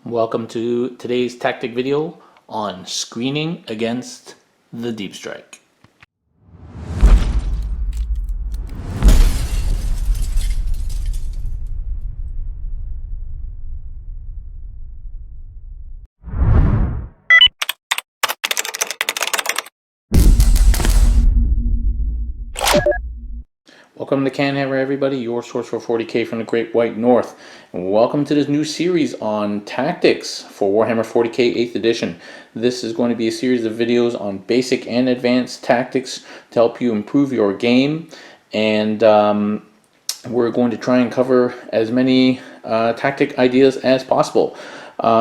Welcome to today's tactic video on screening against the deep strike. Welcome to CanHammer, everybody, your source for 40k from the Great White North. And welcome to this new series on tactics for Warhammer 40k 8th edition. This is going to be a series of videos on basic and advanced tactics to help you improve your game. And we're going to try and cover as many tactic ideas as possible.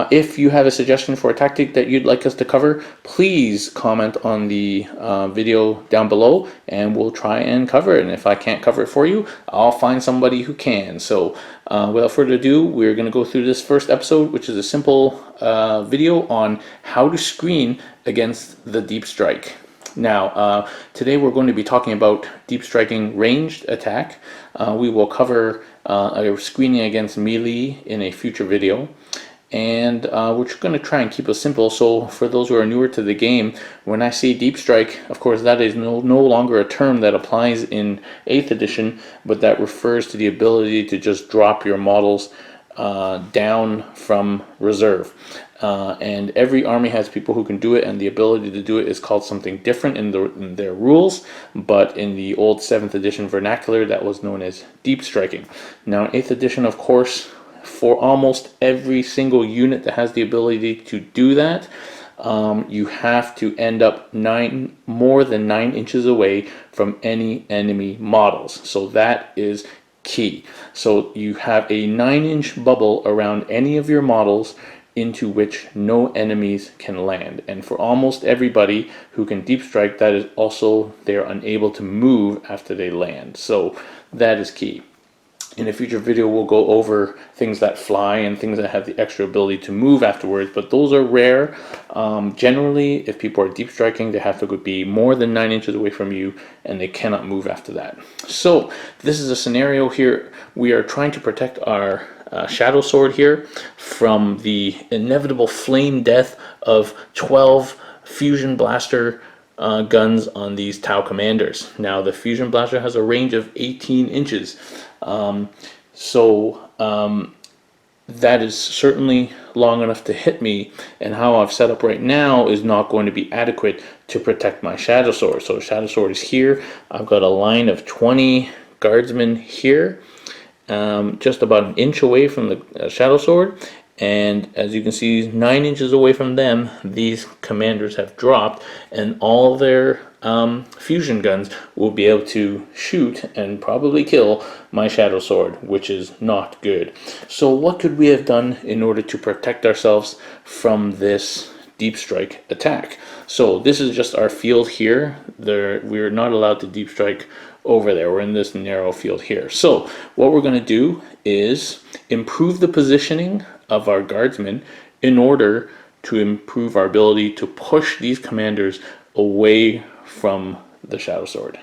If you have a suggestion for a tactic that you'd like us to cover, please comment on the video down below and we'll try and cover it. And if I can't cover it for you, I'll find somebody who can. So without further ado, we're going to go through this first episode, which is a simple video on how to screen against the deep strike. Now, today we're going to be talking about deep striking ranged attack. We will cover a screening against melee in a future video. And we're just going to try and keep it simple. So for those who are newer to the game, when I say deep strike, of course that is no longer a term that applies in 8th edition, but that refers to the ability to just drop your models down from reserve. And every army has people who can do it, and the ability to do it is called something different in their rules, but in the old 7th edition vernacular that was known as deep striking. Now in 8th edition, of course, for almost every single unit that has the ability to do that, you have to end up more than 9 inches away from any enemy models. So that is key. So you have a 9-inch bubble around any of your models into which no enemies can land. And for almost everybody who can deep strike, that is also they're unable to move after they land. So that is key. In a future video, we'll go over things that fly and things that have the extra ability to move afterwards, but those are rare. Generally, if people are deep striking, they have to be more than 9 inches away from you, and they cannot move after that. So this is a scenario here. We are trying to protect our shadow sword here from the inevitable flame death of 12 fusion blaster guns on these Tau commanders. Now the fusion blaster has a range of 18 inches. That is certainly long enough to hit me, and how I've set up right now is not going to be adequate to protect my shadow sword. So shadow sword is here. I've got a line of 20 guardsmen here, just about an inch away from the shadow sword. And as you can see, 9 inches away from them, these commanders have dropped, and all their fusion guns will be able to shoot and probably kill my shadow sword, which is not good. So what could we have done in order to protect ourselves from this deep strike attack? So this is just our field here. We're not allowed to deep strike over there. We're in this narrow field here. So what we're going to do is improve the positioning of our guardsmen in order to improve our ability to push these commanders away from the shadow sword.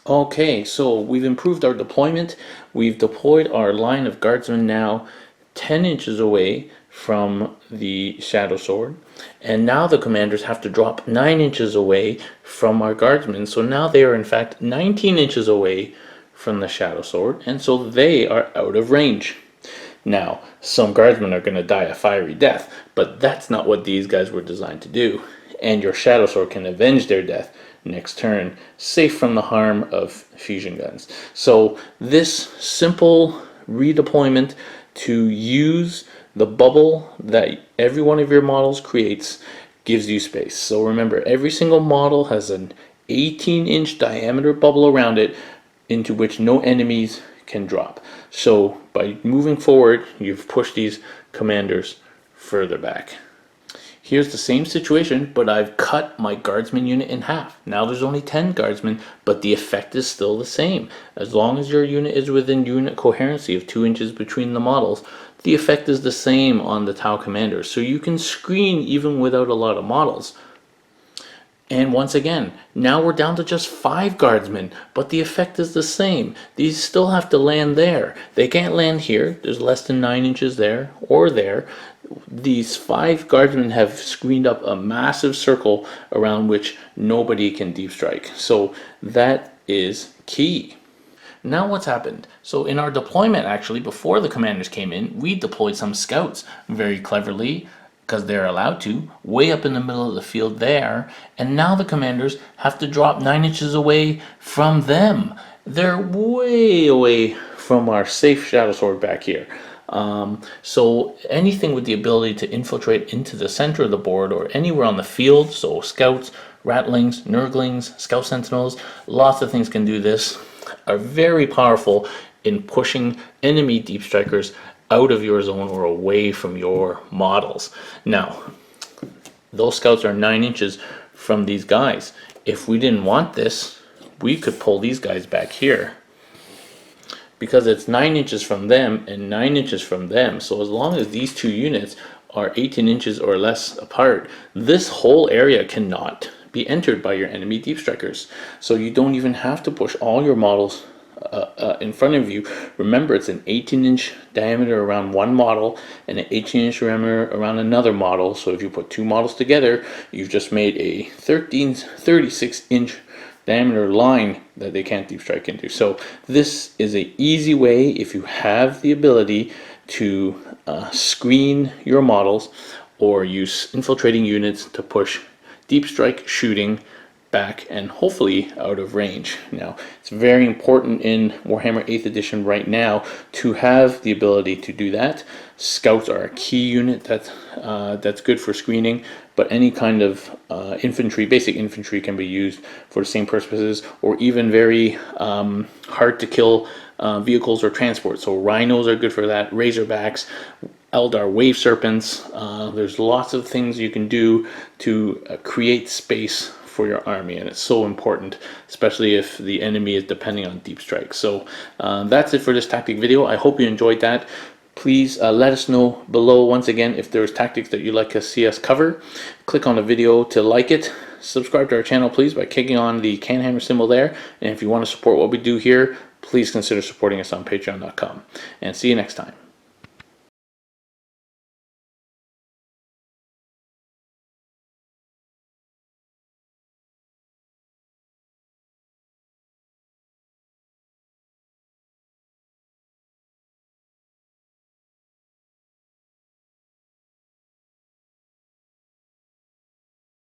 Okay, so we've improved our deployment. We've deployed our line of guardsmen now 10 inches away from the shadow sword, and now the commanders have to drop 9 inches away from our guardsmen. So now they are in fact 19 inches away from the shadow sword, and so they are out of range. Now, some guardsmen are going to die a fiery death, but that's not what these guys were designed to do. And your shadow sword can avenge their death next turn, safe from the harm of fusion guns. So this simple redeployment to use the bubble that every one of your models creates gives you space. So remember, every single model has an 18-inch diameter bubble around it into which no enemies can drop. So by moving forward, you've pushed these commanders further back. Here's the same situation, but I've cut my guardsman unit in half. Now there's only 10 guardsmen, but the effect is still the same. As long as your unit is within unit coherency of 2 inches between the models, the effect is the same on the Tau commanders. So you can screen even without a lot of models. And once again, now we're down to just 5 guardsmen, but the effect is the same. These still have to land there. They can't land here. There's less than 9 inches there or there. These 5 guardsmen have screened up a massive circle around which nobody can deep strike. So that is key. Now what's happened? So in our deployment, actually, before the commanders came in, we deployed some scouts very cleverly, because they're allowed to, way up in the middle of the field there, and now the commanders have to drop 9 inches away from them. They're way away from our safe shadow sword back here. So anything with the ability to infiltrate into the center of the board or anywhere on the field, so scouts, ratlings, nurglings, scout sentinels, lots of things can do this, are very powerful in pushing enemy deep strikers out of your zone or away from your models. Now, those scouts are 9 inches from these guys. If we didn't want this, we could pull these guys back here, because it's 9 inches from them and 9 inches from them. So as long as these two units are 18 inches or less apart, this whole area cannot be entered by your enemy deep strikers. So you don't even have to push all your models in front of you. Remember, it's an 18-inch diameter around one model and an 18-inch diameter around another model. So if you put 2 models together, you've just made a 36-inch diameter line that they can't deep strike into. So this is an easy way, if you have the ability, to screen your models or use infiltrating units to push deep strike shooting back and hopefully out of range. Now, it's very important in Warhammer 8th edition right now to have the ability to do that. Scouts are a key unit that's good for screening, but any kind of infantry, basic infantry, can be used for the same purposes, or even very hard to kill vehicles or transport. So rhinos are good for that, razorbacks, Eldar wave serpents. There's lots of things you can do to create space for your army, and it's so important, especially if the enemy is depending on deep strikes. So that's it for this tactic video. I hope you enjoyed that. Please let us know below, once again, if there's tactics that you'd like to see us cover. Click on the video to like it. Subscribe to our channel, please, by clicking on the CanHammer symbol there. And if you want to support what we do here, please consider supporting us on patreon.com. And see you next time.